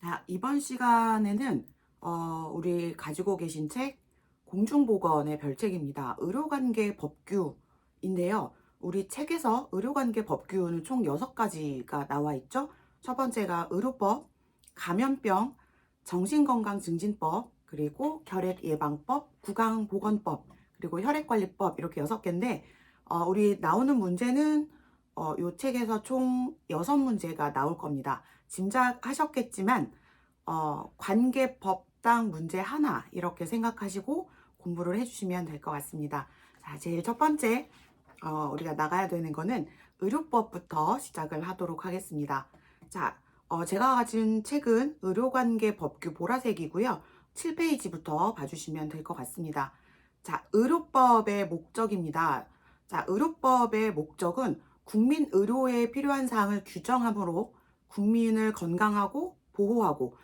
자, 이번 시간에는 우리 가지고 계신 책 공중보건의 별책입니다. 의료관계 법규인데요. 우리 책에서 의료관계 법규는 총 6가지가 나와 있죠. 첫 번째가 의료법, 감염병, 정신건강증진법, 그리고 결핵예방법, 구강보건법, 그리고 혈액관리법 이렇게 6개인데 우리 나오는 문제는 이 책에서 총 6문제가 나올 겁니다. 짐작하셨겠지만 관계법당 문제 하나 이렇게 생각하시고 공부를 해주시면 될 것 같습니다. 자, 제일 첫 번째 우리가 나가야 되는 거는 의료법부터 시작을 하도록 하겠습니다. 자, 제가 가진 책은 의료관계법규 보라색이고요. 7페이지부터 봐주시면 될 것 같습니다. 자, 의료법의 목적입니다. 자, 의료법의 목적은 국민 의료에 필요한 사항을 규정함으로 국민을 건강하고 보호하고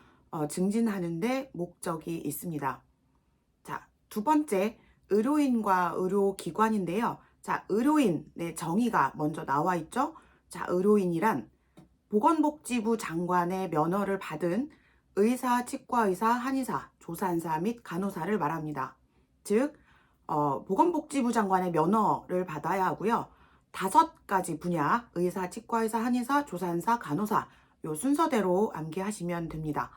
증진하는 데 목적이 있습니다. 자, 두 번째, 의료인과 의료기관인데요. 자, 의료인의 정의가 먼저 나와 있죠. 자, 의료인이란 보건복지부 장관의 면허를 받은 의사, 치과의사, 한의사, 조산사 및 간호사를 말합니다. 즉, 보건복지부 장관의 면허를 받아야 하고요. 5가지 분야, 의사, 치과의사, 한의사, 조산사, 간호사 요 순서대로 암기하시면 됩니다.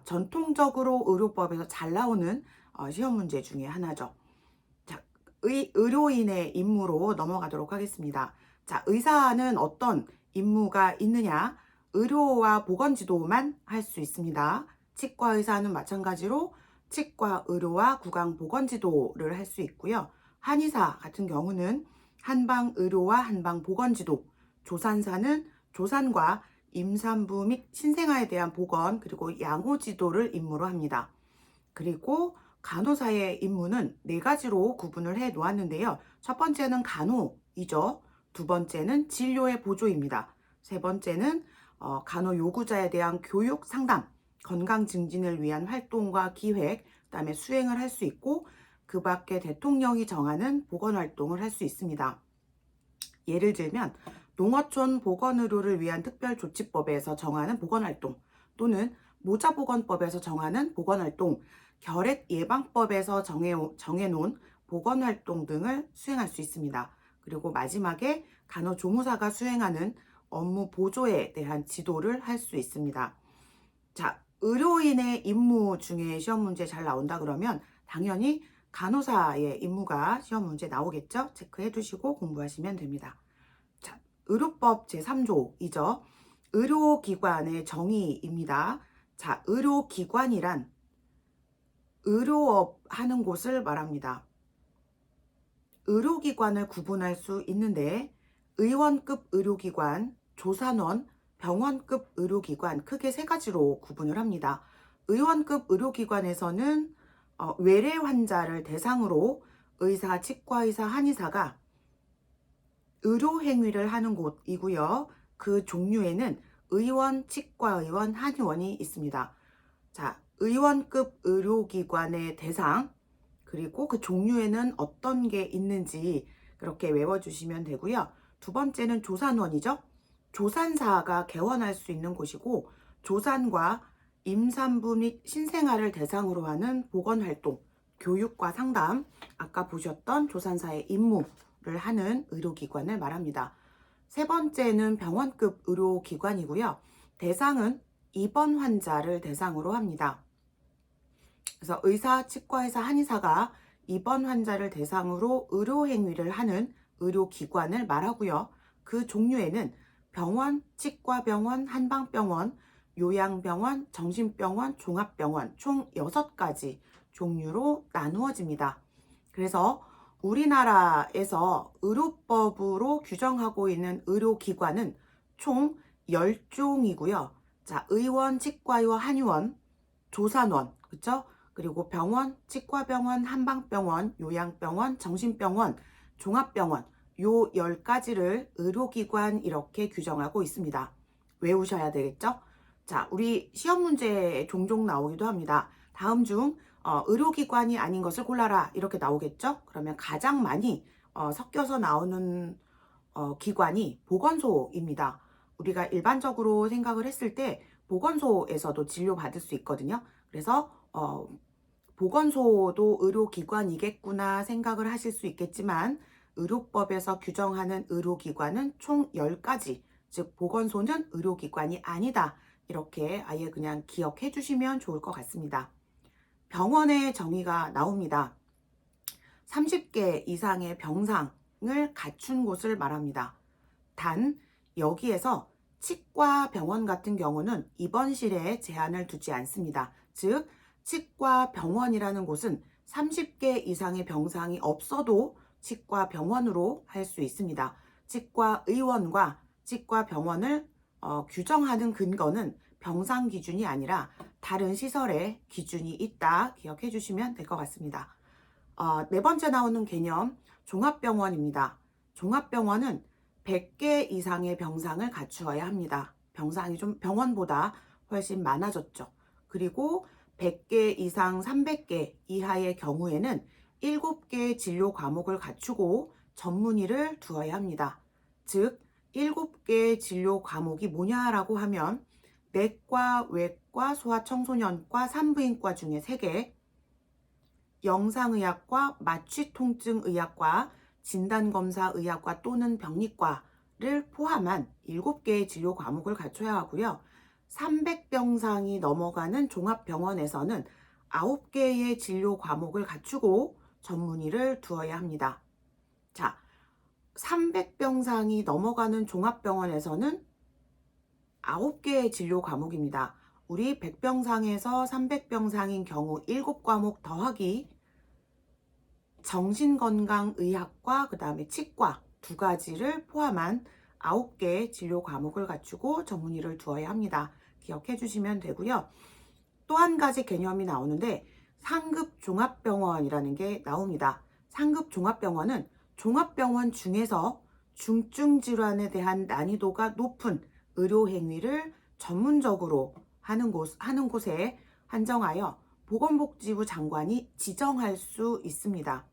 전통적으로 의료법에서 잘 나오는 시험 문제 중에 하나죠. 자, 의료인의 임무로 넘어가도록 하겠습니다. 자, 의사는 어떤 임무가 있느냐? 의료와 보건지도만 할 수 있습니다. 치과의사는 마찬가지로 치과 의료와 구강 보건지도를 할 수 있고요. 한의사 같은 경우는 한방 의료와 한방 보건지도, 조산사는 조산과 임산부 및 신생아에 대한 보건 그리고 양호 지도를 임무로 합니다. 그리고 간호사의 임무는 4가지로 구분을 해 놓았는데요. 첫 번째는 간호이죠. 두 번째는 진료의 보조입니다. 세 번째는 간호 요구자에 대한 교육 상담, 건강 증진을 위한 활동과 기획, 그다음에 수행을 할 수 있고 그 밖에 대통령이 정하는 보건 활동을 할 수 있습니다. 예를 들면 농어촌 보건의료를 위한 특별조치법에서 정하는 보건활동 또는 모자보건법에서 정하는 보건활동, 결핵예방법에서 정해놓은 보건활동 등을 수행할 수 있습니다. 그리고 마지막에 간호조무사가 수행하는 업무 보조에 대한 지도를 할 수 있습니다. 자, 의료인의 임무 중에 시험 문제 잘 나온다 그러면 당연히 간호사의 임무가 시험 문제 나오겠죠? 체크해 두시고 공부하시면 됩니다. 자, 의료법 제3조이죠. 의료기관의 정의입니다. 자, 의료기관이란 의료업 하는 곳을 말합니다. 의료기관을 구분할 수 있는데 의원급 의료기관, 조산원, 병원급 의료기관 크게 3가지로 구분을 합니다. 의원급 의료기관에서는 외래 환자를 대상으로 의사, 치과의사, 한의사가 의료행위를 하는 곳이고요. 그 종류에는 의원, 치과의원, 한의원이 있습니다. 자, 의원급 의료기관의 대상, 그리고 그 종류에는 어떤 게 있는지 그렇게 외워주시면 되고요. 두 번째는 조산원이죠. 조산사가 개원할 수 있는 곳이고 조산과 임산부 및 신생아를 대상으로 하는 보건활동, 교육과 상담, 아까 보셨던 조산사의 임무를 하는 의료기관을 말합니다. 세 번째는 병원급 의료기관이고요. 대상은 입원 환자를 대상으로 합니다. 그래서 의사, 치과의사, 한의사가 입원 환자를 대상으로 의료행위를 하는 의료기관을 말하고요. 그 종류에는 병원, 치과병원, 한방병원, 요양병원, 정신병원, 종합병원 총 6가지 종류로 나누어집니다. 그래서 우리나라에서 의료법으로 규정하고 있는 의료기관은 총 10종이고요. 자, 의원, 치과의원, 한의원, 조산원, 그쵸? 그리고 병원, 치과병원, 한방병원, 요양병원, 정신병원, 종합병원 요 10가지를 의료기관 이렇게 규정하고 있습니다. 외우셔야 되겠죠? 자, 우리 시험 문제에 종종 나오기도 합니다. 다음 중 의료기관이 아닌 것을 골라라 이렇게 나오겠죠? 그러면 가장 많이 섞여서 나오는 기관이 보건소입니다. 우리가 일반적으로 생각을 했을 때 보건소에서도 진료받을 수 있거든요. 그래서 보건소도 의료기관이겠구나 생각을 하실 수 있겠지만 의료법에서 규정하는 의료기관은 총 10가지, 즉 보건소는 의료기관이 아니다. 이렇게 아예 그냥 기억해 주시면 좋을 것 같습니다. 병원의 정의가 나옵니다. 30개 이상의 병상을 갖춘 곳을 말합니다. 단 여기에서 치과 병원 같은 경우는 입원실에 제한을 두지 않습니다. 즉 치과 병원이라는 곳은 30개 이상의 병상이 없어도 치과 병원으로 할 수 있습니다. 치과 의원과 치과 병원을 규정하는 근거는 병상 기준이 아니라 다른 시설의 기준이 있다 기억해 주시면 될 것 같습니다. 네 번째 나오는 개념 종합병원입니다. 종합병원은 100개 이상의 병상을 갖추어야 합니다. 병상이 좀 병원보다 훨씬 많아졌죠. 그리고 100개 이상 300개 이하의 경우에는 7개의 진료 과목을 갖추고 전문의를 두어야 합니다. 즉 7개의 진료 과목이 뭐냐라고 하면 내과, 외과, 소아청소년과, 산부인과 중에 3개, 영상의학과, 마취통증의학과, 진단검사의학과 또는 병리과를 포함한 7개의 진료 과목을 갖춰야 하고요. 300병상이 넘어가는 종합병원에서는 9개의 진료 과목을 갖추고 전문의를 두어야 합니다. 자, 300병상이 넘어가는 종합병원에서는 9개의 진료 과목입니다. 우리 100병상에서 300병상인 경우 7과목 더하기 정신건강의학과 그 다음에 치과 2가지를 포함한 9개의 진료 과목을 갖추고 전문의를 두어야 합니다. 기억해 주시면 되고요. 또 한 가지 개념이 나오는데 상급 종합병원이라는 게 나옵니다. 상급 종합병원은 종합병원 중에서 중증 질환에 대한 난이도가 높은 의료 행위를 전문적으로 하는 곳에 한정하여 보건복지부 장관이 지정할 수 있습니다.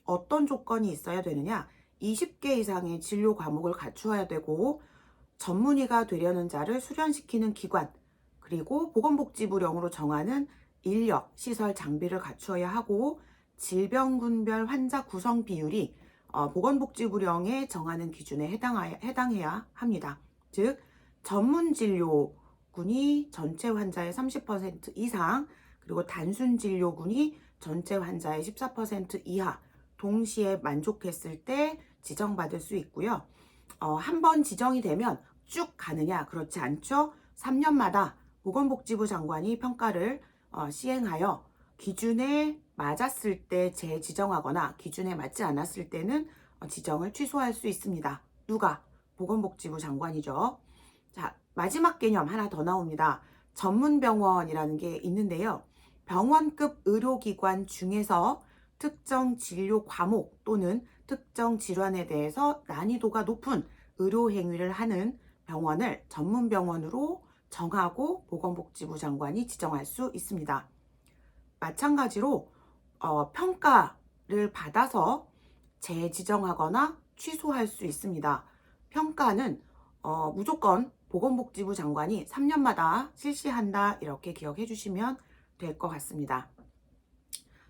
어떤 조건이 있어야 되느냐? 20개 이상의 진료 과목을 갖추어야 되고 전문의가 되려는 자를 수련시키는 기관, 그리고 보건복지부령으로 정하는 인력, 시설, 장비를 갖추어야 하고 질병군별 환자 구성 비율이 보건복지부령에 정하는 기준에 해당해야 합니다. 즉 전문진료군이 전체 환자의 30% 이상, 그리고 단순진료군이 전체 환자의 14% 이하 동시에 만족했을 때 지정받을 수 있고요. 한 번 지정이 되면 쭉 가느냐? 그렇지 않죠. 3년마다 보건복지부 장관이 평가를 시행하여 기준에 맞았을 때 재지정하거나 기준에 맞지 않았을 때는 지정을 취소할 수 있습니다. 누가? 보건복지부 장관이죠. 자, 마지막 개념 하나 더 나옵니다. 전문병원이라는 게 있는데요. 병원급 의료기관 중에서 특정 진료 과목 또는 특정 질환에 대해서 난이도가 높은 의료 행위를 하는 병원을 전문병원으로 정하고 보건복지부 장관이 지정할 수 있습니다. 마찬가지로 평가를 받아서 재지정하거나 취소할 수 있습니다. 평가는 무조건 보건복지부 장관이 3년마다 실시한다 이렇게 기억해 주시면 될 것 같습니다.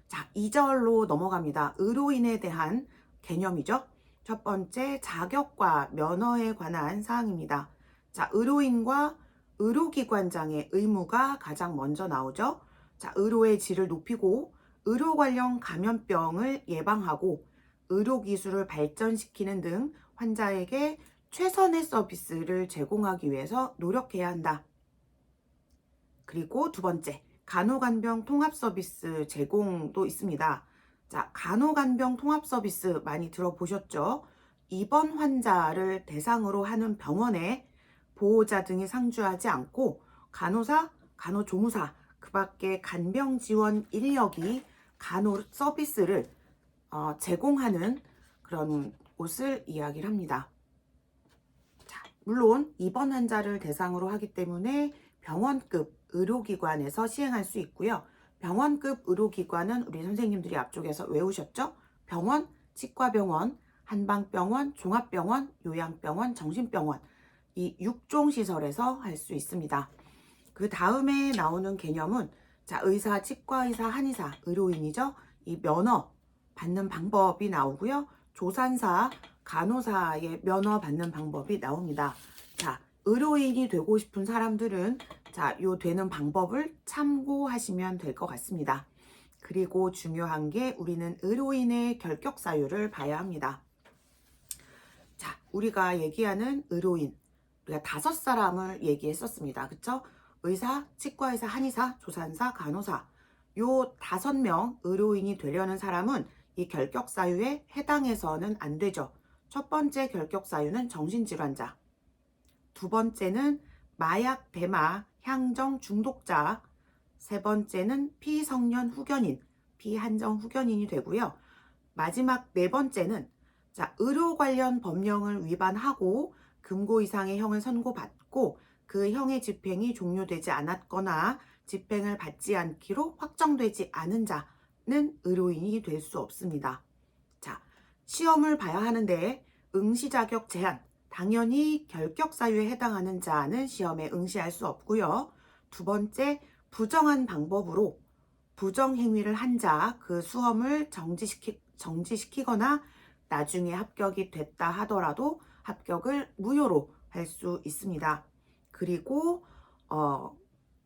자, 2절로 넘어갑니다. 의료인에 대한 개념이죠. 첫 번째, 자격과 면허에 관한 사항입니다. 자, 의료인과 의료기관장의 의무가 가장 먼저 나오죠. 자, 의료의 질을 높이고 의료 관련 감염병을 예방하고 의료기술을 발전시키는 등 환자에게 최선의 서비스를 제공하기 위해서 노력해야 한다. 그리고 두 번째, 간호간병 통합서비스 제공도 있습니다. 자, 간호간병 통합서비스 많이 들어보셨죠? 입원 환자를 대상으로 하는 병원에 보호자 등이 상주하지 않고 간호사, 간호조무사, 그 밖에 간병 지원 인력이 간호 서비스를 제공하는 그런 곳을 이야기를 합니다. 자, 물론 입원 환자를 대상으로 하기 때문에 병원급 의료기관에서 시행할 수 있고요. 병원급 의료기관은 우리 선생님들이 앞쪽에서 외우셨죠? 병원, 치과병원, 한방병원, 종합병원, 요양병원, 정신병원 이 6종 시설에서 할 수 있습니다. 그 다음에 나오는 개념은 자, 의사, 치과의사, 한의사, 의료인이죠. 이 면허 받는 방법이 나오고요. 조산사, 간호사의 면허 받는 방법이 나옵니다. 자, 의료인이 되고 싶은 사람들은 자, 요 되는 방법을 참고하시면 될 것 같습니다. 그리고 중요한 게 우리는 의료인의 결격 사유를 봐야 합니다. 자, 우리가 얘기하는 의료인, 우리가 5사람을 얘기했었습니다. 그쵸? 의사, 치과의사, 한의사, 조산사, 간호사. 요 5명 의료인이 되려는 사람은 이 결격 사유에 해당해서는 안 되죠. 첫 번째 결격 사유는 정신질환자. 두 번째는 마약, 대마, 향정 중독자. 세 번째는 피성년 후견인, 피한정 후견인이 되고요. 마지막 네 번째는 자, 의료 관련 법령을 위반하고 금고 이상의 형을 선고받고 그 형의 집행이 종료되지 않았거나 집행을 받지 않기로 확정되지 않은 자는 의료인이 될 수 없습니다. 자, 시험을 봐야 하는데 응시 자격 제한, 당연히 결격 사유에 해당하는 자는 시험에 응시할 수 없고요. 두 번째, 부정한 방법으로 부정 행위를 한 자, 그 수험을 정지시키거나 나중에 합격이 됐다 하더라도 합격을 무효로 할 수 있습니다. 그리고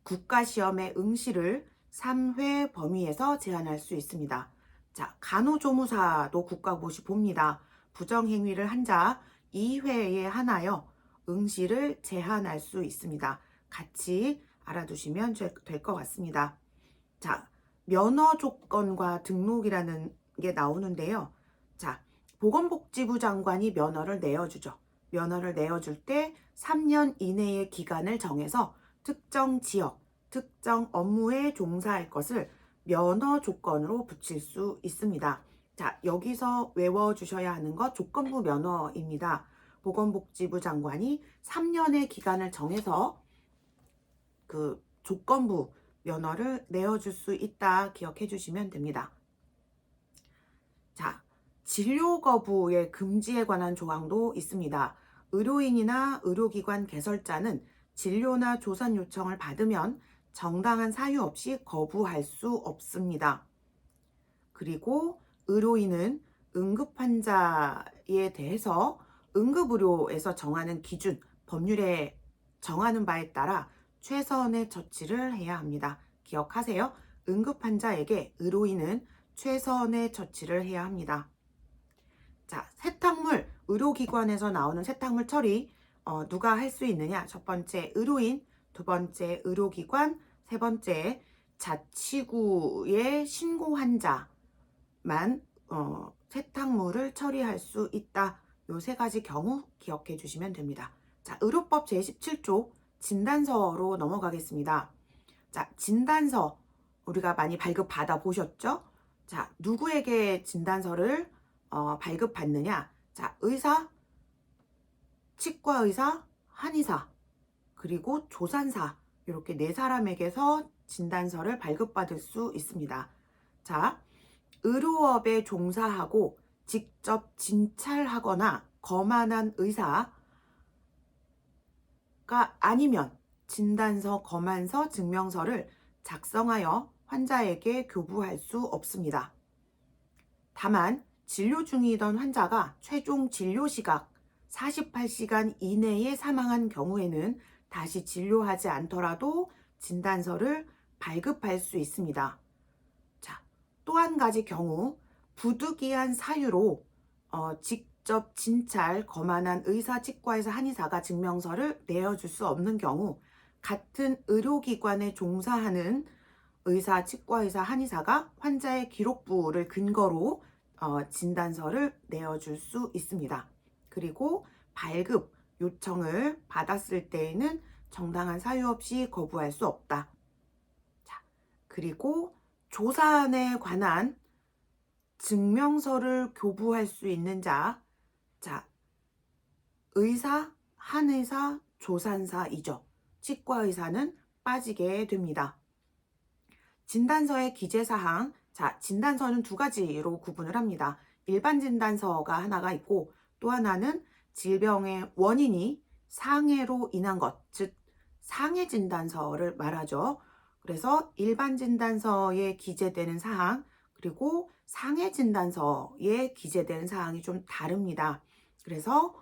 국가시험의 응시를 3회 범위에서 제한할 수 있습니다. 자, 간호조무사도 국가고시 봅니다. 부정행위를 한 자 2회에 한하여 응시를 제한할 수 있습니다. 같이 알아두시면 될 것 같습니다. 자, 면허 조건과 등록이라는 게 나오는데요. 자, 보건복지부 장관이 면허를 내어주죠. 면허를 내어줄 때 3년 이내의 기간을 정해서 특정 지역, 특정 업무에 종사할 것을 면허 조건으로 붙일 수 있습니다. 자, 여기서 외워주셔야 하는 것 조건부 면허입니다. 보건복지부 장관이 3년의 기간을 정해서 그 조건부 면허를 내어줄 수 있다 기억해 주시면 됩니다. 자, 진료 거부의 금지에 관한 조항도 있습니다. 의료인이나 의료기관 개설자는 진료나 조산 요청을 받으면 정당한 사유 없이 거부할 수 없습니다. 그리고 의료인은 응급환자에 대해서 응급의료에서 정하는 기준, 법률에 정하는 바에 따라 최선의 처치를 해야 합니다. 기억하세요. 응급환자에게 의료인은 최선의 처치를 해야 합니다. 자, 세탁물, 의료기관에서 나오는 세탁물 처리 누가 할 수 있느냐? 첫 번째 의료인, 두 번째 의료기관, 세 번째 자치구의 신고 환자만 세탁물을 처리할 수 있다. 요 3가지 경우 기억해 주시면 됩니다. 자, 의료법 제17조 진단서로 넘어가겠습니다. 자, 진단서 우리가 많이 발급받아 보셨죠? 자, 누구에게 진단서를 발급받느냐? 자, 의사, 치과의사, 한의사, 그리고 조산사 이렇게 4사람에게서 진단서를 발급받을 수 있습니다. 자, 의료업에 종사하고 직접 진찰하거나 거만한 의사가 아니면 진단서, 거만서, 증명서를 작성하여 환자에게 교부할 수 없습니다. 다만 진료 중이던 환자가 최종 진료 시각 48시간 이내에 사망한 경우에는 다시 진료하지 않더라도 진단서를 발급할 수 있습니다. 자, 또 한 가지 경우 부득이한 사유로 직접 진찰 거만한 의사, 치과의사, 한의사가 증명서를 내어줄 수 없는 경우 같은 의료기관에 종사하는 의사, 치과의사, 한의사가 환자의 기록부를 근거로 진단서를 내어줄 수 있습니다. 그리고 발급 요청을 받았을 때에는 정당한 사유 없이 거부할 수 없다. 자, 그리고 조산에 관한 증명서를 교부할 수 있는 자, 의사, 한의사, 조산사이죠. 치과의사는 빠지게 됩니다. 진단서의 기재사항, 자, 진단서는 2가지로 구분을 합니다. 일반 진단서가 하나가 있고 또 하나는 질병의 원인이 상해로 인한 것, 즉 상해 진단서를 말하죠. 그래서 일반 진단서에 기재되는 사항, 그리고 상해 진단서에 기재되는 사항이 좀 다릅니다. 그래서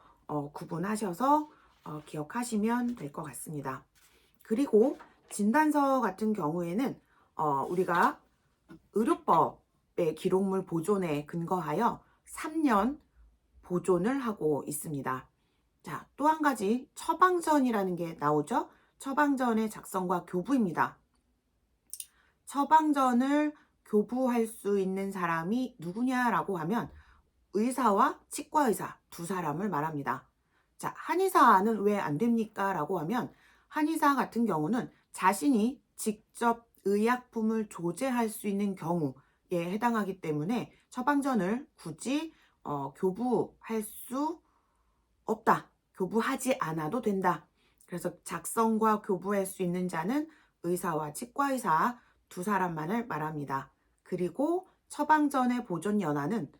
구분하셔서 기억하시면 될 것 같습니다. 그리고 진단서 같은 경우에는 우리가 의료법의 기록물 보존에 근거하여 3년 보존을 하고 있습니다. 자, 또 한 가지 처방전이라는 게 나오죠. 처방전의 작성과 교부입니다. 처방전을 교부할 수 있는 사람이 누구냐라고 하면 의사와 치과의사 두 사람을 말합니다. 자, 한의사는 왜 안 됩니까? 라고 하면 한의사 같은 경우는 자신이 직접 의약품을 조제할 수 있는 경우에 해당하기 때문에 처방전을 굳이 교부할 수 없다. 교부하지 않아도 된다. 그래서 작성과 교부할 수 있는 자는 의사와 치과의사 두 사람만을 말합니다. 그리고 처방전의 보존 연한은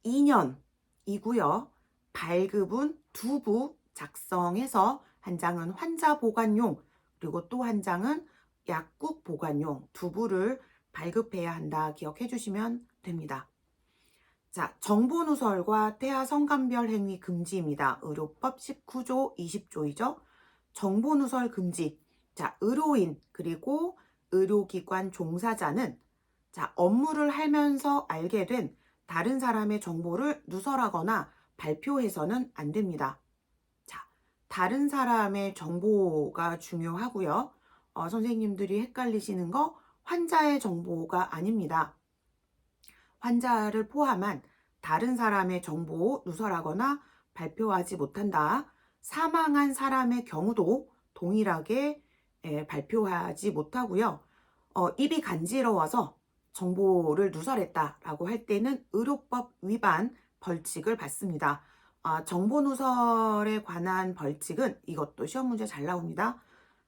2년이고요. 발급은 2부 작성해서 한 장은 환자 보관용, 그리고 또 한 장은 약국 보관용 2부를 발급해야 한다. 기억해 주시면 됩니다. 자, 정보누설과 태아 성감별 행위 금지입니다. 의료법 19조 20조이죠. 정보누설 금지. 자, 의료인 그리고 의료기관 종사자는 자, 업무를 하면서 알게 된 다른 사람의 정보를 누설하거나 발표해서는 안 됩니다. 자, 다른 사람의 정보가 중요하고요. 선생님들이 헷갈리시는 거 환자의 정보가 아닙니다. 환자를 포함한 다른 사람의 정보 누설하거나 발표하지 못한다. 사망한 사람의 경우도 동일하게 발표하지 못하고요. 입이 간지러워서 정보를 누설했다라고 할 때는 의료법 위반 벌칙을 받습니다. 정보 누설에 관한 벌칙은 이것도 시험 문제 잘 나옵니다.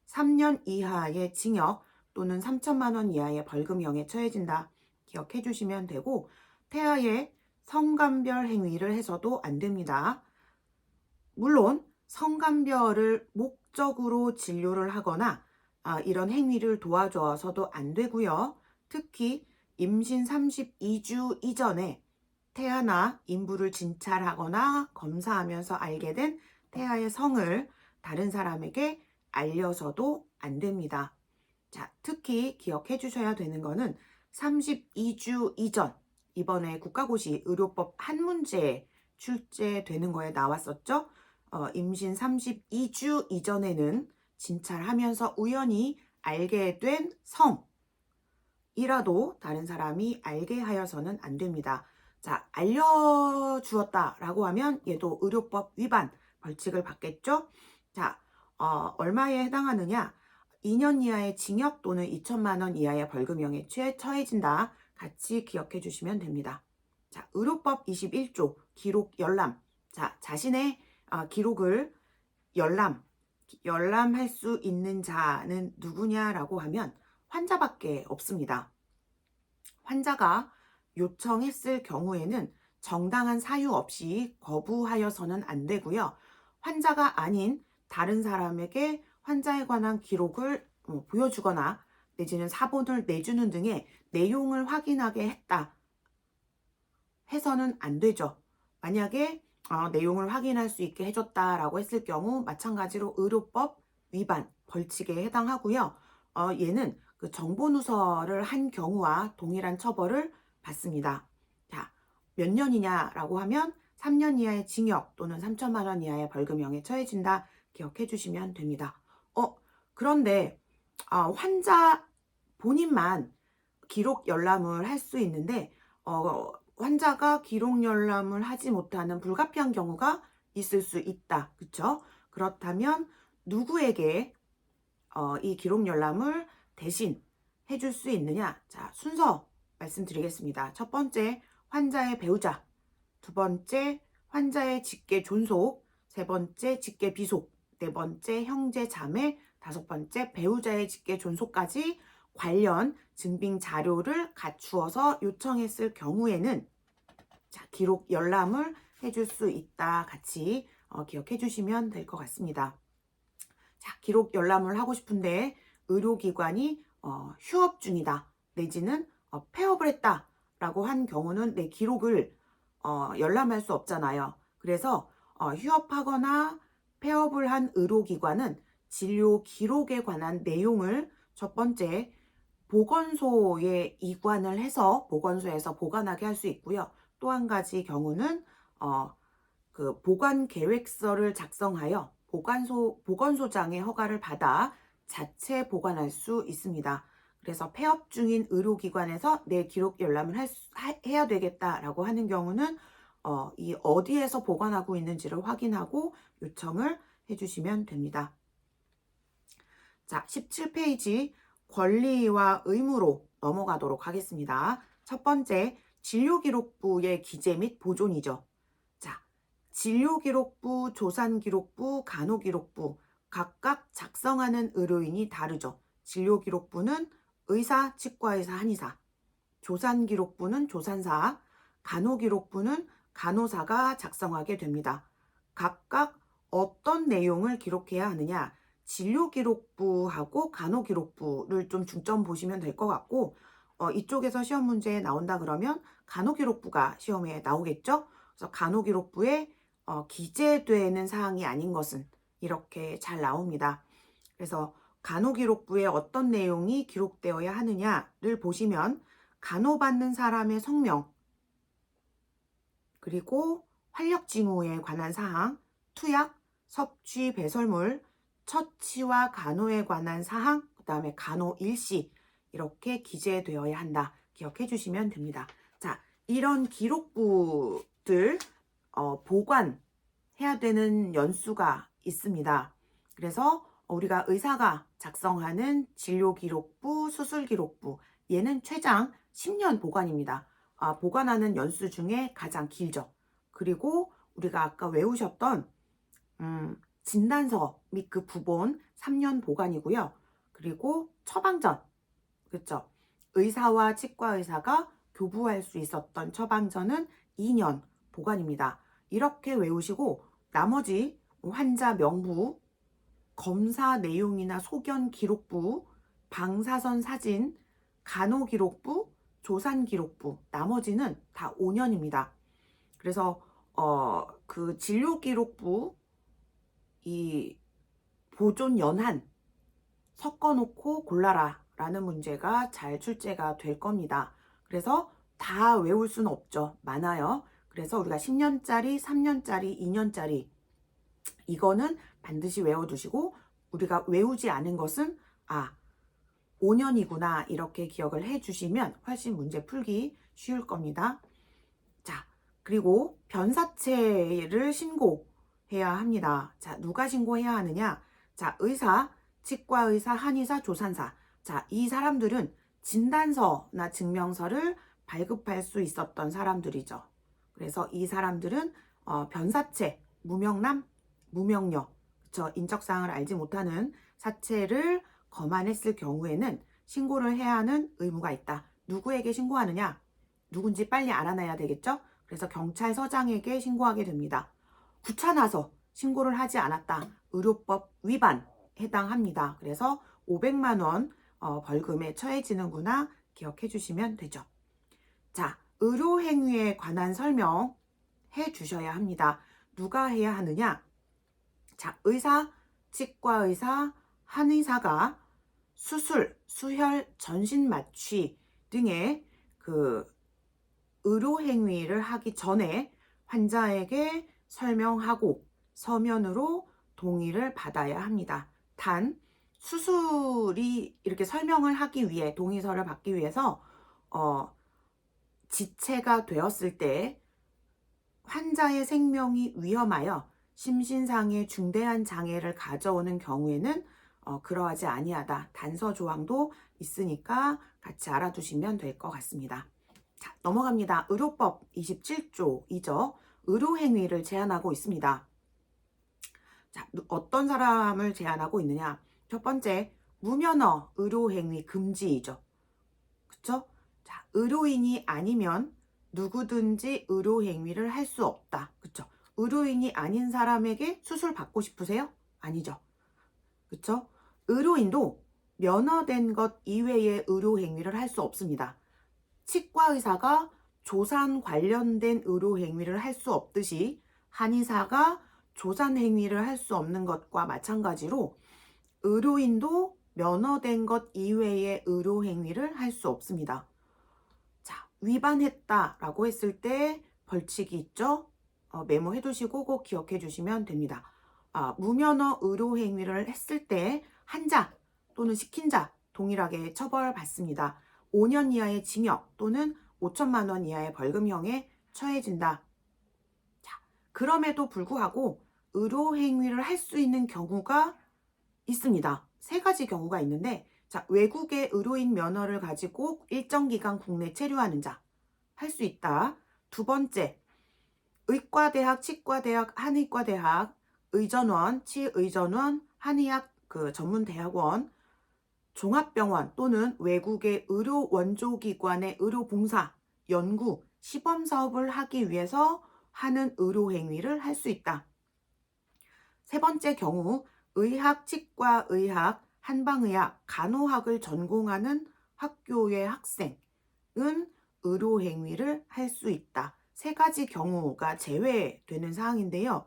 3년 이하의 징역 또는 3천만 원 이하의 벌금형에 처해진다. 기억해 주시면 되고 태아의 성감별 행위를 해서도 안 됩니다. 물론 성감별을 목적으로 진료를 하거나 이런 행위를 도와줘서도 안 되고요. 특히 임신 32주 이전에 태아나 인부를 진찰하거나 검사하면서 알게 된 태아의 성을 다른 사람에게 알려서도 안 됩니다. 자, 특히 기억해 주셔야 되는 거는 32주 이전, 이번에 국가고시 의료법 한 문제에 출제되는 거에 나왔었죠. 임신 32주 이전에는 진찰하면서 우연히 알게 된 성이라도 다른 사람이 알게 하여서는 안 됩니다. 자, 알려주었다라고 하면 얘도 의료법 위반 벌칙을 받겠죠. 자, 얼마에 해당하느냐? 2년 이하의 징역 또는 2천만 원 이하의 벌금형에 처해진다. 같이 기억해 주시면 됩니다. 자, 의료법 21조 기록 열람. 자, 자신의 기록을 열람할 수 있는 자는 누구냐라고 하면 환자밖에 없습니다. 환자가 요청했을 경우에는 정당한 사유 없이 거부하여서는 안 되고요. 환자가 아닌 다른 사람에게 환자에 관한 기록을 보여주거나 내지는 사본을 내주는 등의 내용을 확인하게 했다 해서는 안 되죠. 만약에 내용을 확인할 수 있게 해줬다라고 했을 경우 마찬가지로 의료법 위반 벌칙에 해당하고요. 얘는 그 정보누설을 한 경우와 동일한 처벌을 받습니다. 자, 몇 년이냐라고 하면 3년 이하의 징역 또는 3천만 원 이하의 벌금형에 처해진다. 기억해 주시면 됩니다. 그런데 환자 본인만 기록 열람을 할 수 있는데 환자가 기록 열람을 하지 못하는 불가피한 경우가 있을 수 있다. 그렇죠? 그렇다면 누구에게 이 기록 열람을 대신 해줄 수 있느냐? 자, 순서 말씀드리겠습니다. 첫 번째, 환자의 배우자. 두 번째, 환자의 직계 존속. 세 번째, 직계 비속. 네 번째, 형제 자매. 다섯 번째, 배우자의 직계 존속까지 관련 증빙 자료를 갖추어서 요청했을 경우에는 자, 기록 열람을 해줄 수 있다. 같이 기억해 주시면 될 것 같습니다. 자, 기록 열람을 하고 싶은데 의료기관이 휴업 중이다 내지는 폐업을 했다 라고 한 경우는 내 기록을 열람할 수 없잖아요. 그래서 휴업하거나 폐업을 한 의료기관은 진료 기록에 관한 내용을 첫 번째 보건소에 이관을 해서 보건소에서 보관하게 할 수 있고요. 또 한 가지 경우는 그 보관 계획서를 작성하여 보건소장의 허가를 받아 자체 보관할 수 있습니다. 그래서 폐업 중인 의료기관에서 내 기록 열람을 해야 되겠다라고 하는 경우는 이 어디에서 보관하고 있는지를 확인하고 요청을 해주시면 됩니다. 자, 17페이지 권리와 의무로 넘어가도록 하겠습니다. 첫 번째, 진료기록부의 기재 및 보존이죠. 자, 진료기록부, 조산기록부, 간호기록부 각각 작성하는 의료인이 다르죠. 진료기록부는 의사, 치과의사, 한의사, 조산기록부는 조산사, 간호기록부는 간호사가 작성하게 됩니다. 각각 어떤 내용을 기록해야 하느냐? 진료기록부하고 간호기록부를 좀 중점 보시면 될 것 같고 이쪽에서 시험 문제에 나온다 그러면 간호기록부가 시험에 나오겠죠. 그래서 간호기록부에 기재되는 사항이 아닌 것은 이렇게 잘 나옵니다. 그래서 간호기록부에 어떤 내용이 기록되어야 하느냐를 보시면 간호받는 사람의 성명, 그리고 활력징후에 관한 사항, 투약, 섭취, 배설물, 처치와 간호에 관한 사항, 그 다음에 간호 일시 이렇게 기재되어야 한다. 기억해 주시면 됩니다. 자, 이런 기록부들 보관해야 되는 연수가 있습니다. 그래서 우리가 의사가 작성하는 진료기록부, 수술기록부 얘는 최장 10년 보관입니다. 보관하는 연수 중에 가장 길죠. 그리고 우리가 아까 외우셨던 진단서 및 그 부본 3년 보관이고요. 그리고 처방전, 그렇죠? 의사와 치과의사가 교부할 수 있었던 처방전은 2년 보관입니다. 이렇게 외우시고 나머지 환자 명부, 검사 내용이나 소견 기록부, 방사선 사진, 간호기록부, 조산기록부 나머지는 다 5년입니다. 그래서 그 진료기록부 이 보존 연한 섞어놓고 골라라 라는 문제가 잘 출제가 될 겁니다. 그래서 다 외울 수는 없죠. 많아요. 그래서 우리가 10년짜리, 3년짜리, 2년짜리 이거는 반드시 외워두시고 우리가 외우지 않은 것은 5년이구나 이렇게 기억을 해주시면 훨씬 문제 풀기 쉬울 겁니다. 자, 그리고 변사체를 신고해야 합니다. 자, 누가 신고해야 하느냐? 자, 의사, 치과의사, 한의사, 조산사. 자, 이 사람들은 진단서나 증명서를 발급할 수 있었던 사람들이죠. 그래서 이 사람들은 변사체, 무명남, 무명녀, 그쵸? 인적사항을 알지 못하는 사체를 검안했을 경우에는 신고를 해야 하는 의무가 있다. 누구에게 신고하느냐? 누군지 빨리 알아놔야 되겠죠? 그래서 경찰서장에게 신고하게 됩니다. 귀찮아서 신고를 하지 않았다. 의료법 위반 해당합니다. 그래서 500만 원 벌금에 처해지는구나 기억해 주시면 되죠. 자, 의료행위에 관한 설명 해 주셔야 합니다. 누가 해야 하느냐? 자, 의사, 치과의사, 한의사가 수술, 수혈, 전신 마취 등의 그 의료행위를 하기 전에 환자에게 설명하고 서면으로 동의를 받아야 합니다. 단 수술이 이렇게 설명을 하기 위해 동의서를 받기 위해서 지체가 되었을 때 환자의 생명이 위험하여 심신상의 중대한 장애를 가져오는 경우에는 그러하지 아니하다. 단서 조항도 있으니까 같이 알아두시면 될 것 같습니다. 자, 넘어갑니다. 의료법 27조이죠. 의료행위를 제한하고 있습니다. 자, 어떤 사람을 제한하고 있느냐? 첫 번째, 무면허 의료행위 금지이죠. 그쵸? 자, 의료인이 아니면 누구든지 의료행위를 할 수 없다. 그쵸? 의료인이 아닌 사람에게 수술 받고 싶으세요? 아니죠. 그쵸? 의료인도 면허된 것 이외의 의료 행위를 할 수 없습니다. 치과 의사가 조산 관련된 의료 행위를 할 수 없듯이 한의사가 조산 행위를 할 수 없는 것과 마찬가지로 의료인도 면허된 것 이외의 의료 행위를 할 수 없습니다. 자, 위반했다라고 했을 때 벌칙이 있죠? 메모해 두시고 꼭 기억해 주시면 됩니다. 무면허 의료 행위를 했을 때 한 자 또는 시킨 자 동일하게 처벌받습니다. 5년 이하의 징역 또는 5천만 원 이하의 벌금형에 처해진다. 자, 그럼에도 불구하고 의료 행위를 할 수 있는 경우가 있습니다. 세 가지 경우가 있는데, 자, 외국의 의료인 면허를 가지고 일정 기간 국내 체류하는 자, 할 수 있다. 두 번째, 의과대학, 치과대학, 한의과대학, 의전원, 치의전원, 한의학 전문대학원, 종합병원 또는 외국의 의료 원조기관의 의료봉사, 연구, 시범사업을 하기 위해서 하는 의료행위를 할 수 있다. 세 번째 경우, 의학, 치과, 의학, 한방의학, 간호학을 전공하는 학교의 학생은 의료행위를 할 수 있다. 세 가지 경우가 제외되는 사항인데요.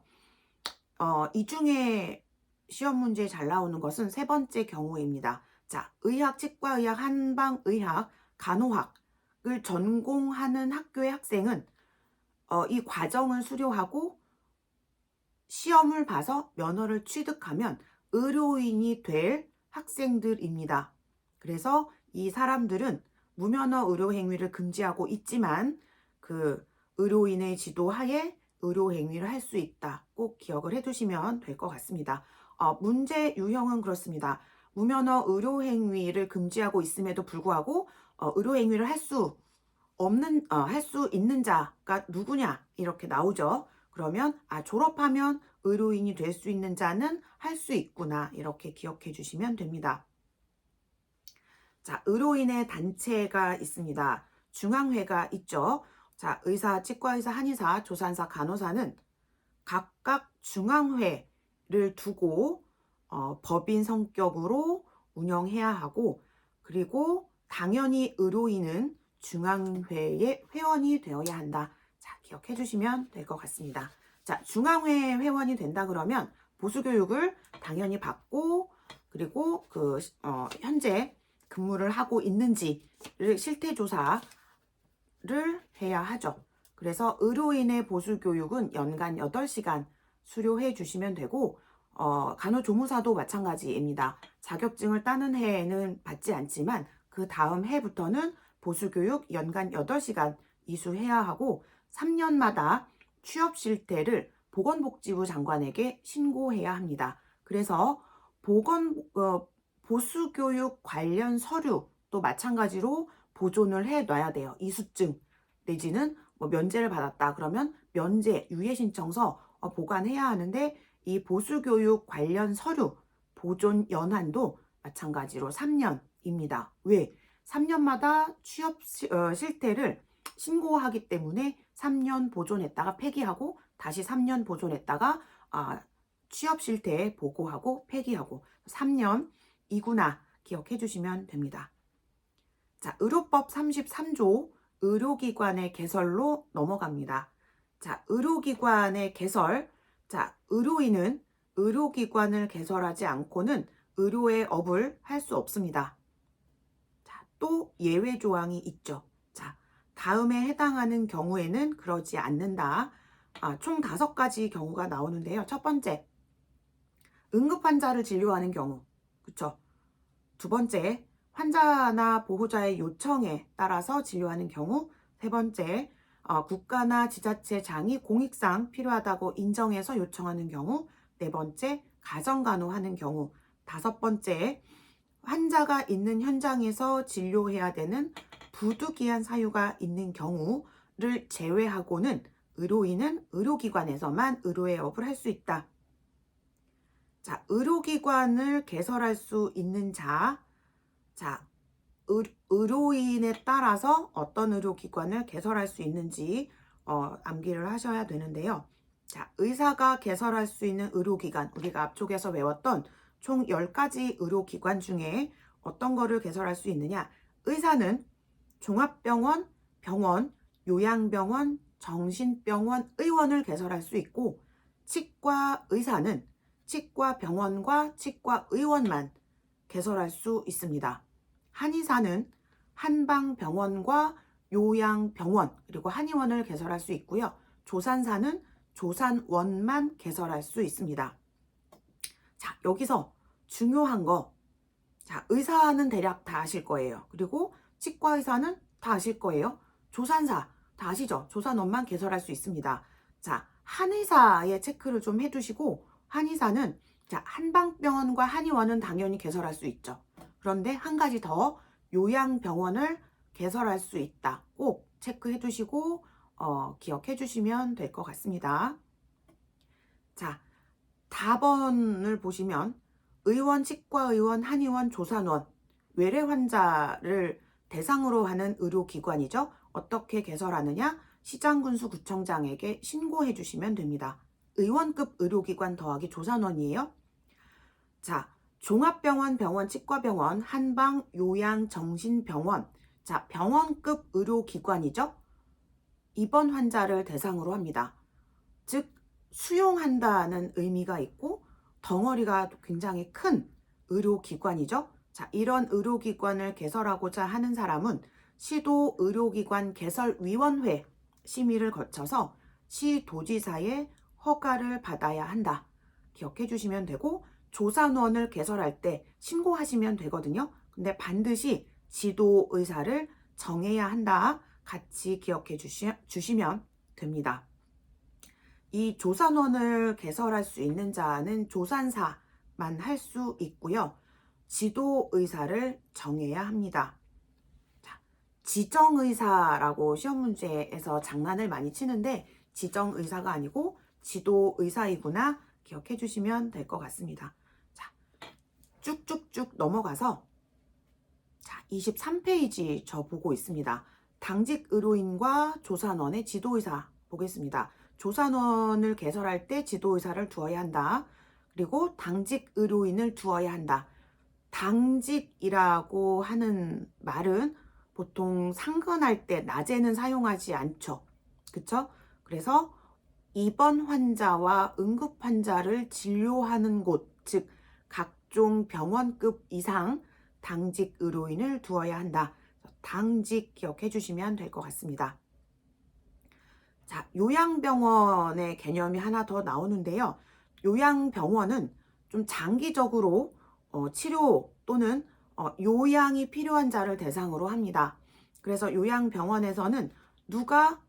이 중에 시험 문제에 잘 나오는 것은 세 번째 경우입니다. 자, 의학, 치과의학, 한방의학, 간호학을 전공하는 학교의 학생은 이 과정을 수료하고 시험을 봐서 면허를 취득하면 의료인이 될 학생들입니다. 그래서 이 사람들은 무면허 의료 행위를 금지하고 있지만 그 의료인의 지도하에 의료 행위를 할 수 있다. 꼭 기억을 해두시면 될 것 같습니다. 문제 유형은 그렇습니다. 무면허 의료 행위를 금지하고 있음에도 불구하고 의료 행위를 할 수 있는 자가 누구냐 이렇게 나오죠. 그러면 졸업하면 의료인이 될 수 있는 자는 할 수 있구나 이렇게 기억해 주시면 됩니다. 자, 의료인의 단체가 있습니다. 중앙회가 있죠. 자, 의사, 치과의사, 한의사, 조산사, 간호사는 각각 중앙회를 두고 법인 성격으로 운영해야 하고, 그리고 당연히 의료인은 중앙회의 회원이 되어야 한다. 자, 기억해 주시면 될 것 같습니다. 자, 중앙회 회원이 된다 그러면 보수교육을 당연히 받고, 그리고 현재 근무를 하고 있는지를 실태조사를 해야 하죠. 그래서 의료인의 보수교육은 연간 8시간 수료해 주시면 되고, 간호조무사도 마찬가지입니다. 자격증을 따는 해에는 받지 않지만 그 다음 해부터는 보수교육 연간 8시간 이수해야 하고 3년마다 취업 실태를 보건복지부 장관에게 신고해야 합니다. 그래서 보수교육 관련 서류도 마찬가지로 보존을 해놔야 돼요. 이수증 내지는 면제를 받았다 그러면 면제 유예 신청서 보관해야 하는데, 이 보수교육 관련 서류 보존 연한도 마찬가지로 3년입니다. 왜? 3년마다 취업 실태를 신고하기 때문에 3년 보존했다가 폐기하고 다시 3년 보존했다가 취업 실태 보고하고 폐기하고 3년이구나 기억해 주시면 됩니다. 자, 의료법 33조 의료기관의 개설로 넘어갑니다. 자, 의료기관의 개설. 자, 의료인은 의료기관을 개설하지 않고는 의료의 업을 할 수 없습니다. 자, 또 예외 조항이 있죠. 자, 다음에 해당하는 경우에는 그러지 않는다. 총 5가지 경우가 나오는데요. 첫 번째, 응급환자를 진료하는 경우. 그쵸? 두 번째, 환자나 보호자의 요청에 따라서 진료하는 경우. 세 번째, 국가나 지자체 장이 공익상 필요하다고 인정해서 요청하는 경우. 네 번째, 가정간호하는 경우. 다섯 번째, 환자가 있는 현장에서 진료해야 되는 부득이한 사유가 있는 경우를 제외하고는 의료인은 의료기관에서만 의료의 업을 할 수 있다. 자, 의료기관을 개설할 수 있는 자. 자, 의료인에 따라서 어떤 의료기관을 개설할 수 있는지 암기를 하셔야 되는데요. 자, 의사가 개설할 수 있는 의료기관, 우리가 앞쪽에서 외웠던 총 10가지 의료기관 중에 어떤 거를 개설할 수 있느냐? 의사는 종합병원, 병원, 요양병원, 정신병원, 의원을 개설할 수 있고, 치과 의사는 치과 병원과 치과 의원만 개설할 수 있습니다. 한의사는 한방병원과 요양병원 그리고 한의원을 개설할 수 있고요. 조산사는 조산원만 개설할 수 있습니다. 자, 여기서 중요한 거, 자, 의사는 대략 다 아실 거예요. 그리고 치과 의사는 다 아실 거예요. 조산사 다 아시죠? 조산원만 개설할 수 있습니다. 자, 한의사의 체크를 좀 해두시고, 한의사는 자, 한방병원과 한의원은 당연히 개설할 수 있죠. 그런데 한 가지 더, 요양병원을 개설할 수 있다. 꼭 체크해 두시고 기억해 주시면 될 것 같습니다. 자, 답번을 보시면 의원, 치과의원, 한의원, 조산원, 외래 환자를 대상으로 하는 의료기관이죠. 어떻게 개설하느냐? 시장군수구청장에게 신고해 주시면 됩니다. 의원급 의료기관 더하기 조산원이에요. 자, 종합병원, 병원, 치과병원, 한방, 요양, 정신병원. 자, 병원급 의료기관이죠. 입원 환자를 대상으로 합니다. 즉, 수용한다는 의미가 있고 덩어리가 굉장히 큰 의료기관이죠. 자, 이런 의료기관을 개설하고자 하는 사람은 시도의료기관 개설위원회 심의를 거쳐서 시도지사의 허가를 받아야 한다. 기억해 주시면 되고, 조산원을 개설할 때 신고하시면 되거든요. 근데 반드시 지도의사를 정해야 한다. 같이 기억해 주시면 됩니다. 이 조산원을 개설할 수 있는 자는 조산사만 할 수 있고요. 지도의사를 정해야 합니다. 자, 지정의사라고 시험 문제에서 장난을 많이 치는데 지정의사가 아니고 지도의사이구나 기억해 주시면 될 것 같습니다. 자, 쭉쭉쭉 넘어가서 자, 23페이지 저 보고 있습니다. 당직 의료인과 조산원의 지도의사 보겠습니다. 조산원을 개설할 때 지도의사를 두어야 한다. 그리고 당직 의료인을 두어야 한다. 당직이라고 하는 말은 보통 상근할 때 낮에는 사용하지 않죠. 그쵸? 그래서 입원 환자와 응급 환자를 진료하는 곳, 즉 각종 병원급 이상 당직 의료인을 두어야 한다. 당직 기억해 주시면 될 것 같습니다. 자, 요양병원의 개념이 하나 더 나오는데요. 요양병원은 좀 장기적으로 치료 또는 요양이 필요한 자를 대상으로 합니다. 그래서 요양병원에서는 누가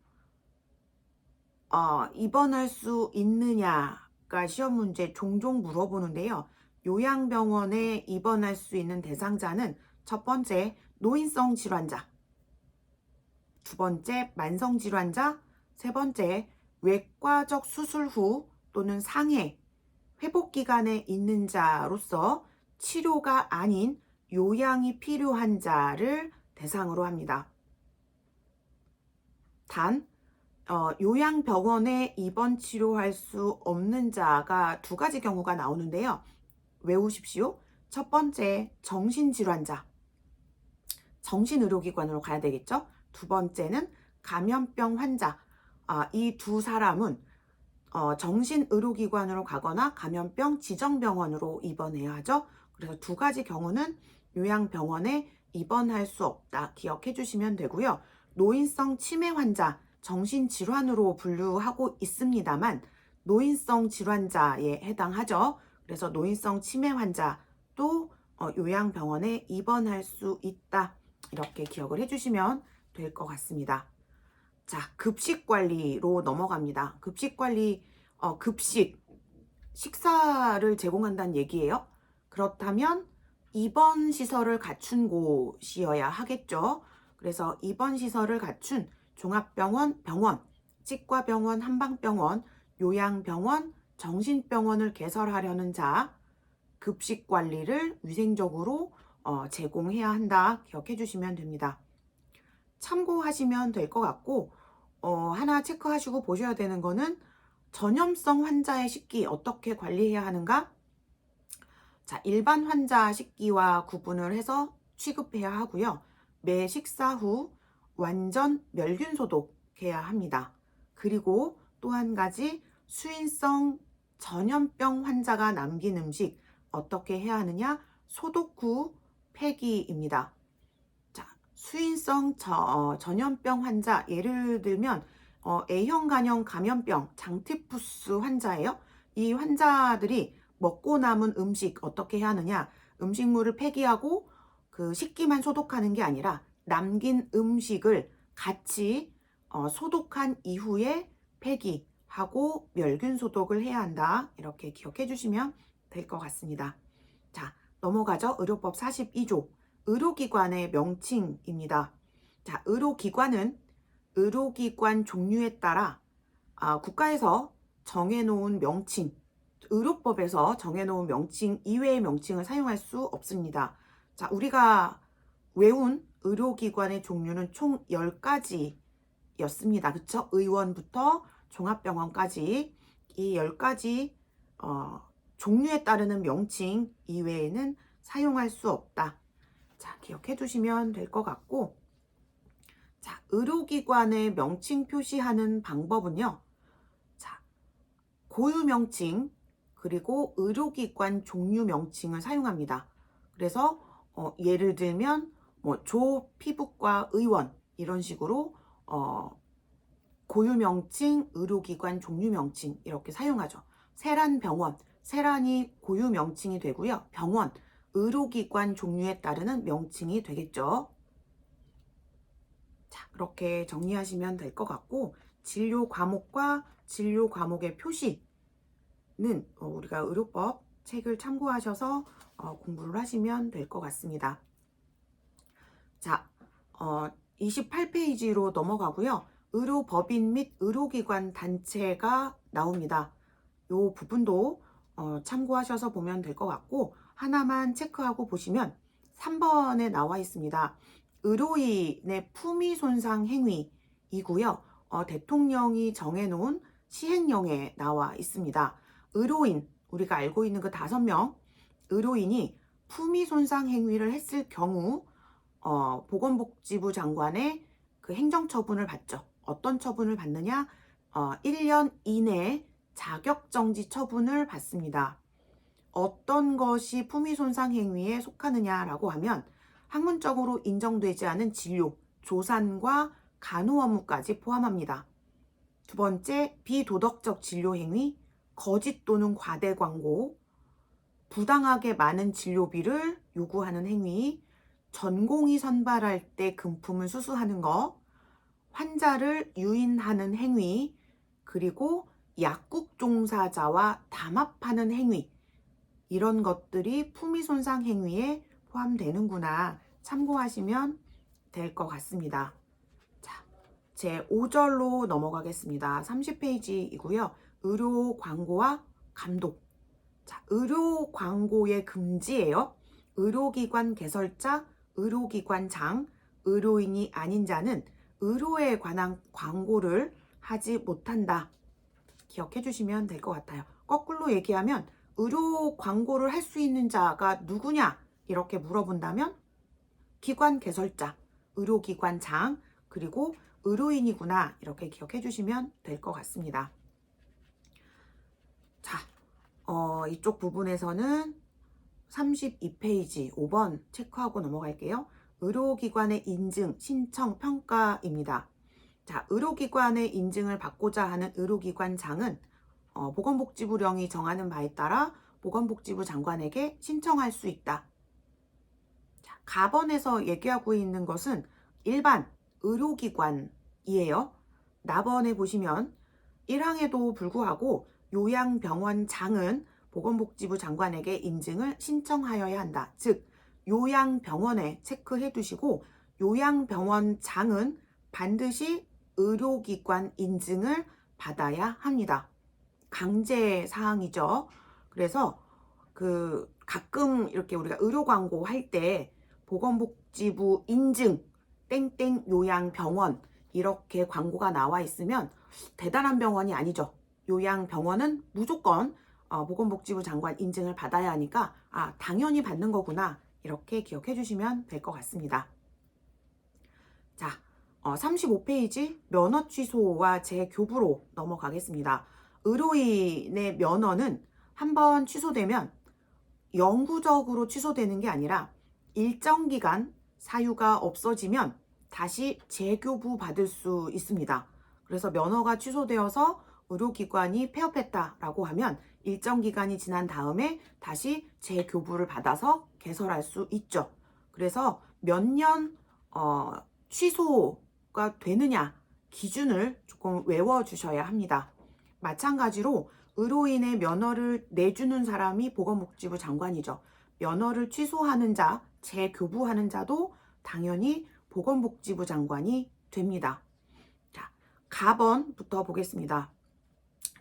입원할 수 있느냐가 시험 문제 종종 물어보는데요. 요양병원에 입원할 수 있는 대상자는 첫 번째, 노인성 질환자, 두 번째, 만성 질환자, 세 번째, 외과적 수술 후 또는 상해, 회복 기간에 있는 자로서 치료가 아닌 요양이 필요한 자를 대상으로 합니다. 단, 요양병원에 입원 치료할 수 없는 자가 두 가지 경우가 나오는데요. 외우십시오. 첫 번째, 정신질환자. 정신의료기관으로 가야 되겠죠. 두 번째는 감염병 환자. 이 두 사람은 정신의료기관으로 가거나 감염병 지정병원으로 입원해야 하죠. 그래서 두 가지 경우는 요양병원에 입원할 수 없다. 기억해 주시면 되고요. 노인성 치매 환자, 정신질환으로 분류하고 있습니다만 노인성 질환자에 해당하죠. 그래서 노인성 치매 환자도 요양병원에 입원할 수 있다. 이렇게 기억을 해주시면 될 것 같습니다. 자, 급식관리로 넘어갑니다. 급식관리, 급식, 식사를 제공한다는 얘기예요. 그렇다면 입원 시설을 갖춘 곳이어야 하겠죠. 그래서 입원 시설을 갖춘 종합병원, 병원, 치과병원, 한방병원, 요양병원, 정신병원을 개설하려는 자, 급식관리를 위생적으로 제공해야 한다. 기억해 주시면 됩니다. 참고하시면 될 것 같고 하나 체크하시고 보셔야 되는 거는 전염성 환자의 식기 어떻게 관리해야 하는가? 자, 일반 환자 식기와 구분을 해서 취급해야 하고요. 매 식사 후 완전 멸균 소독해야 합니다. 그리고 또 한 가지 수인성 전염병 환자가 남긴 음식 어떻게 해야 하느냐? 소독 후 폐기입니다. 자, 수인성 전염병 환자 예를 들면 A형 간염 감염병 장티푸스 환자예요. 이 환자들이 먹고 남은 음식 어떻게 해야 하느냐? 음식물을 폐기하고 그 식기만 소독하는 게 아니라 남긴 음식을 같이 소독한 이후에 폐기하고 멸균 소독을 해야 한다. 이렇게 기억해 주시면 될 것 같습니다. 자, 넘어가죠. 의료법 42조. 의료기관의 명칭입니다. 자, 의료기관은 의료기관 종류에 따라 국가에서 정해놓은 명칭, 의료법에서 정해놓은 명칭 이외의 명칭을 사용할 수 없습니다. 자, 우리가 외운 의료기관의 종류는 총 10가지였습니다. 그쵸? 의원부터 종합병원까지 이 10가지 종류에 따르는 명칭 이외에는 사용할 수 없다. 자, 기억해 두시면 될 것 같고, 자, 의료기관의 명칭 표시하는 방법은요. 자, 고유 명칭 그리고 의료기관 종류 명칭을 사용합니다. 그래서 예를 들면 조 피부과 의원 이런 식으로 고유 명칭, 의료기관 종류 명칭 이렇게 사용하죠. 세란병원, 세란이 고유 명칭이 되고요. 병원, 의료기관 종류에 따르는 명칭이 되겠죠. 자, 그렇게 정리하시면 될 것 같고, 진료 과목과 진료 과목의 표시는 우리가 의료법 책을 참고하셔서 공부를 하시면 될 것 같습니다. 자, 28페이지로 넘어가고요. 의료법인 및 의료기관 단체가 나옵니다. 이 부분도 참고하셔서 보면 될 것 같고, 하나만 체크하고 보시면 3번에 나와 있습니다. 의료인의 품위 손상 행위이고요. 대통령이 정해놓은 시행령에 나와 있습니다. 의료인, 우리가 알고 있는 그 5명 의료인이 품위 손상 행위를 했을 경우 보건복지부 장관의 그 행정처분을 받죠. 어떤 처분을 받느냐? 1년 이내에 자격정지 처분을 받습니다. 어떤 것이 품위손상 행위에 속하느냐라고 하면 학문적으로 인정되지 않은 진료, 조산과 간호 업무까지 포함합니다. 두 번째, 비도덕적 진료 행위, 거짓 또는 과대 광고, 부당하게 많은 진료비를 요구하는 행위, 전공의 선발할 때 금품을 수수하는 것, 환자를 유인하는 행위, 그리고 약국 종사자와 담합하는 행위, 이런 것들이 품위손상 행위에 포함되는구나 참고하시면 될 것 같습니다. 자, 제 5절로 넘어가겠습니다. 30페이지이고요. 의료 광고와 감독. 자, 의료 광고의 금지예요. 의료기관 개설자, 의료기관장, 의료인이 아닌 자는 의료에 관한 광고를 하지 못한다. 기억해 주시면 될 것 같아요. 거꾸로 얘기하면 의료 광고를 할 수 있는 자가 누구냐? 이렇게 물어본다면 기관 개설자, 의료기관장, 그리고 의료인이구나. 이렇게 기억해 주시면 될 것 같습니다. 자, 이쪽 부분에서는 32페이지 5번 체크하고 넘어갈게요. 의료기관의 인증, 신청, 평가입니다. 자, 의료기관의 인증을 받고자 하는 의료기관장은 보건복지부령이 정하는 바에 따라 보건복지부 장관에게 신청할 수 있다. 자, 가번에서 얘기하고 있는 것은 일반 의료기관이에요. 나번에 보시면 1항에도 불구하고 요양병원장은 보건복지부 장관에게 인증을 신청하여야 한다. 즉, 요양병원에 체크해 두시고 요양병원장은 반드시 의료기관 인증을 받아야 합니다. 강제 사항이죠. 그래서 가끔 이렇게 우리가 의료 광고 할 때 보건복지부 인증 땡땡 요양병원 이렇게 광고가 나와 있으면 대단한 병원이 아니죠. 요양병원은 무조건 보건복지부 장관 인증을 받아야 하니까 당연히 받는 거구나. 이렇게 기억해 주시면 될 것 같습니다. 자, 35페이지 면허 취소와 재교부로 넘어가겠습니다. 의료인의 면허는 한번 취소되면 영구적으로 취소되는 게 아니라 일정 기간 사유가 없어지면 다시 재교부 받을 수 있습니다. 그래서 면허가 취소되어서 의료기관이 폐업했다라고 하면 일정 기간이 지난 다음에 다시 재교부를 받아서 개설할 수 있죠. 그래서 몇 년 취소가 되느냐 기준을 조금 외워주셔야 합니다. 마찬가지로 의료인의 면허를 내주는 사람이 보건복지부 장관이죠. 면허를 취소하는 자, 재교부하는 자도 당연히 보건복지부 장관이 됩니다. 자, 가번부터 보겠습니다.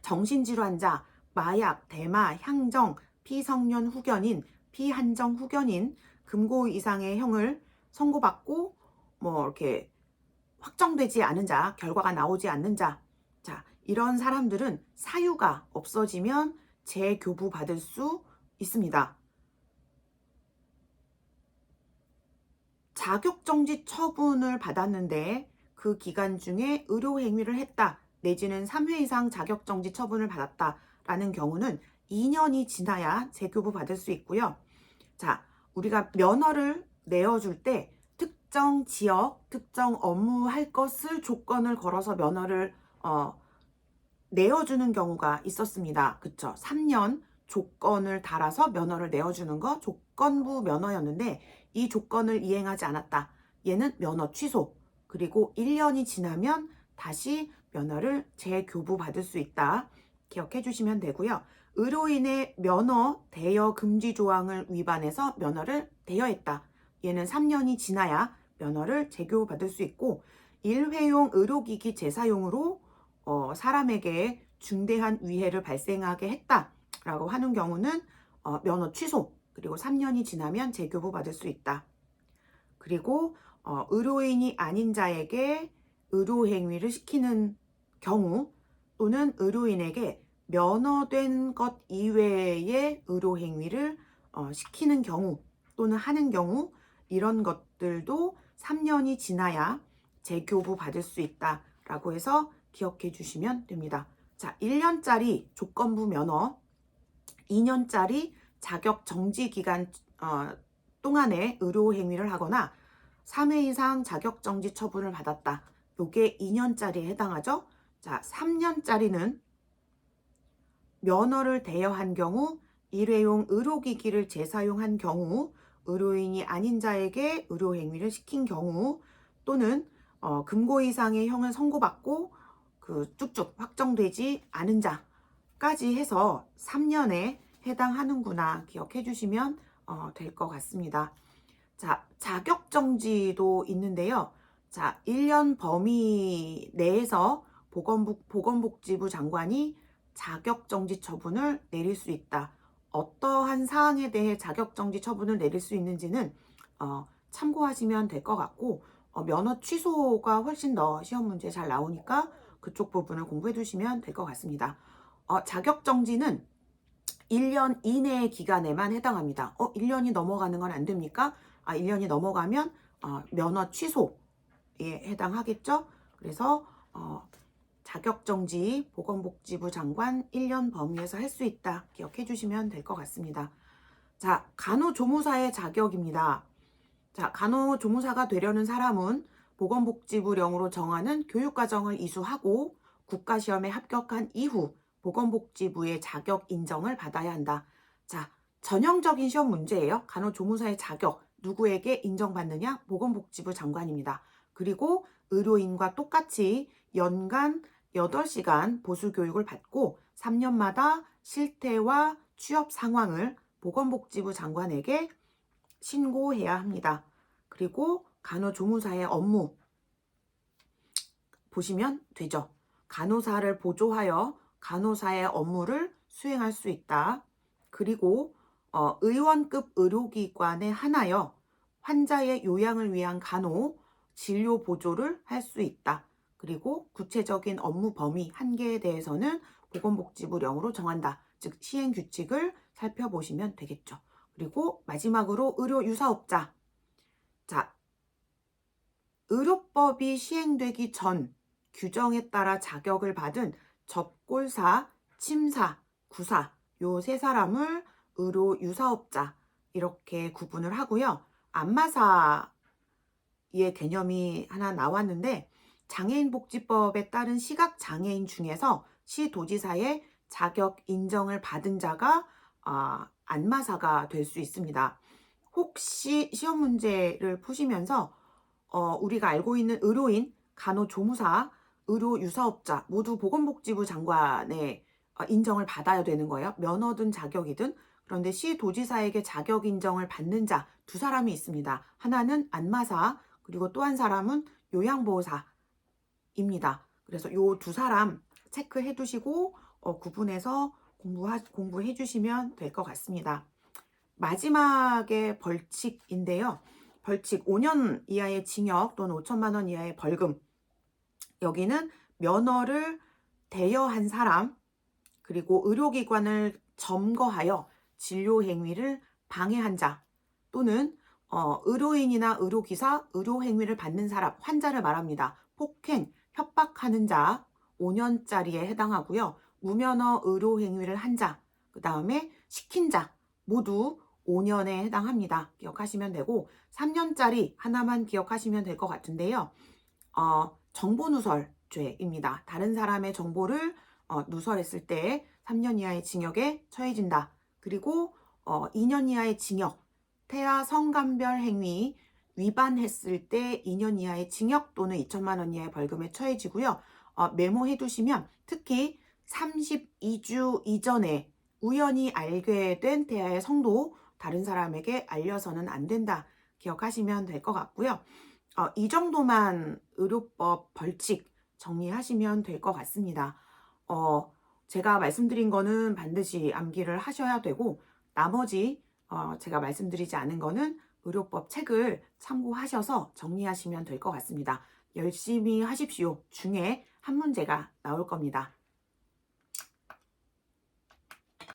정신질환자, 마약, 대마, 향정, 피성년 후견인, 피한정 후견인, 금고 이상의 형을 선고받고 이렇게 확정되지 않은 자, 결과가 나오지 않는 자, 자, 이런 사람들은 사유가 없어지면 재교부 받을 수 있습니다. 자격정지 처분을 받았는데 그 기간 중에 의료행위를 했다 내지는 3회 이상 자격정지 처분을 받았다라는 경우는 2년이 지나야 재교부 받을 수 있고요. 자, 우리가 면허를 내어줄 때 특정 지역, 특정 업무 할 것을 조건을 걸어서 면허를 내어주는 경우가 있었습니다. 그쵸? 3년 조건을 달아서 면허를 내어주는 거 조건부 면허였는데 이 조건을 이행하지 않았다. 얘는 면허 취소. 그리고 1년이 지나면 다시 면허를 재교부 받을 수 있다. 기억해 주시면 되고요. 의료인의 면허 대여 금지 조항을 위반해서 면허를 대여했다. 얘는 3년이 지나야 면허를 재교부 받을 수 있고 일회용 의료기기 재사용으로 사람에게 중대한 위해를 발생하게 했다라고 하는 경우는 면허 취소 그리고 3년이 지나면 재교부 받을 수 있다. 그리고 의료인이 아닌 자에게 의료행위를 시키는 경우 또는 의료인에게 면허된 것 이외의 의료행위를 시키는 경우 또는 하는 경우 이런 것들도 3년이 지나야 재교부 받을 수 있다라고 해서 기억해 주시면 됩니다. 자, 1년짜리 조건부 면허, 2년짜리 자격 정지 기간 동안에 의료 행위를 하거나 3회 이상 자격 정지 처분을 받았다. 요게 2년짜리에 해당하죠. 자, 3년짜리는 면허를 대여한 경우, 일회용 의료기기를 재사용한 경우, 의료인이 아닌 자에게 의료행위를 시킨 경우 또는 금고 이상의 형을 선고받고 쭉쭉 확정되지 않은 자까지 해서 3년에 해당하는구나 기억해 주시면 될 것 같습니다. 자, 자격정지도 있는데요. 자, 1년 범위 내에서 보건복지부 장관이 자격정지 처분을 내릴 수 있다. 어떠한 사항에 대해 자격정지 처분을 내릴 수 있는지는 참고하시면 될 것 같고 면허 취소가 훨씬 더 시험 문제 잘 나오니까 그쪽 부분을 공부해 두시면 될 것 같습니다. 자격정지는 1년 이내의 기간에만 해당합니다. 1년이 넘어가는 건 안 됩니까? 1년이 넘어가면 면허 취소에 해당하겠죠? 그래서 자격정지 보건복지부 장관 1년 범위에서 할 수 있다. 기억해 주시면 될 것 같습니다. 자, 간호조무사의 자격입니다. 자, 간호조무사가 되려는 사람은 보건복지부령으로 정하는 교육과정을 이수하고 국가시험에 합격한 이후 보건복지부의 자격 인정을 받아야 한다. 자, 전형적인 시험 문제예요. 간호조무사의 자격 누구에게 인정받느냐? 보건복지부 장관입니다. 그리고 의료인과 똑같이 연간 8시간 보수교육을 받고 3년마다 실태와 취업 상황을 보건복지부 장관에게 신고해야 합니다. 그리고 간호조무사의 업무 보시면 되죠. 간호사를 보조하여 간호사의 업무를 수행할 수 있다. 그리고 의원급 의료기관에 한하여 환자의 요양을 위한 간호, 진료 보조를 할 수 있다. 그리고 구체적인 업무 범위 한계에 대해서는 보건복지부령으로 정한다. 즉 시행규칙을 살펴보시면 되겠죠. 그리고 마지막으로 의료유사업자. 자, 의료법이 시행되기 전 규정에 따라 자격을 받은 접골사, 침사, 구사 요 세 사람을 의료유사업자 이렇게 구분을 하고요. 안마사의 개념이 하나 나왔는데 장애인복지법에 따른 시각장애인 중에서 시도지사의 자격 인정을 받은 자가 안마사가 될 수 있습니다. 혹시 시험 문제를 푸시면서 우리가 알고 있는 의료인, 간호조무사, 의료유사업자 모두 보건복지부 장관의 인정을 받아야 되는 거예요. 면허든 자격이든. 그런데 시도지사에게 자격 인정을 받는 자 두 사람이 있습니다. 하나는 안마사, 그리고 또 한 사람은 요양보호사입니다. 그래서 요 두 사람 체크해 두시고 구분해서 공부해 주시면 될 것 같습니다. 마지막에 벌칙인데요. 벌칙 5년 이하의 징역 또는 5천만 원 이하의 벌금. 여기는 면허를 대여한 사람, 그리고 의료기관을 점거하여 진료 행위를 방해한 자, 또는 의료인이나 의료기사, 의료행위를 받는 사람, 환자를 말합니다. 폭행, 협박하는 자 5년짜리에 해당하고요. 무면허 의료행위를 한 자, 그 다음에 시킨 자 모두 5년에 해당합니다. 기억하시면 되고 3년짜리 하나만 기억하시면 될 것 같은데요. 정보누설죄입니다. 다른 사람의 정보를 누설했을 때 3년 이하의 징역에 처해진다. 그리고 2년 이하의 징역, 태아 성감별 행위 위반했을 때 2년 이하의 징역 또는 2천만 원 이하의 벌금에 처해지고요. 메모해 두시면 특히 32주 이전에 우연히 알게 된 태아의 성도 다른 사람에게 알려서는 안 된다. 기억하시면 될 것 같고요. 이 정도만 의료법 벌칙 정리하시면 될 것 같습니다. 제가 말씀드린 거는 반드시 암기를 하셔야 되고 나머지 제가 말씀드리지 않은 거는 의료법 책을 참고하셔서 정리하시면 될 것 같습니다. 열심히 하십시오. 중에 한 문제가 나올 겁니다.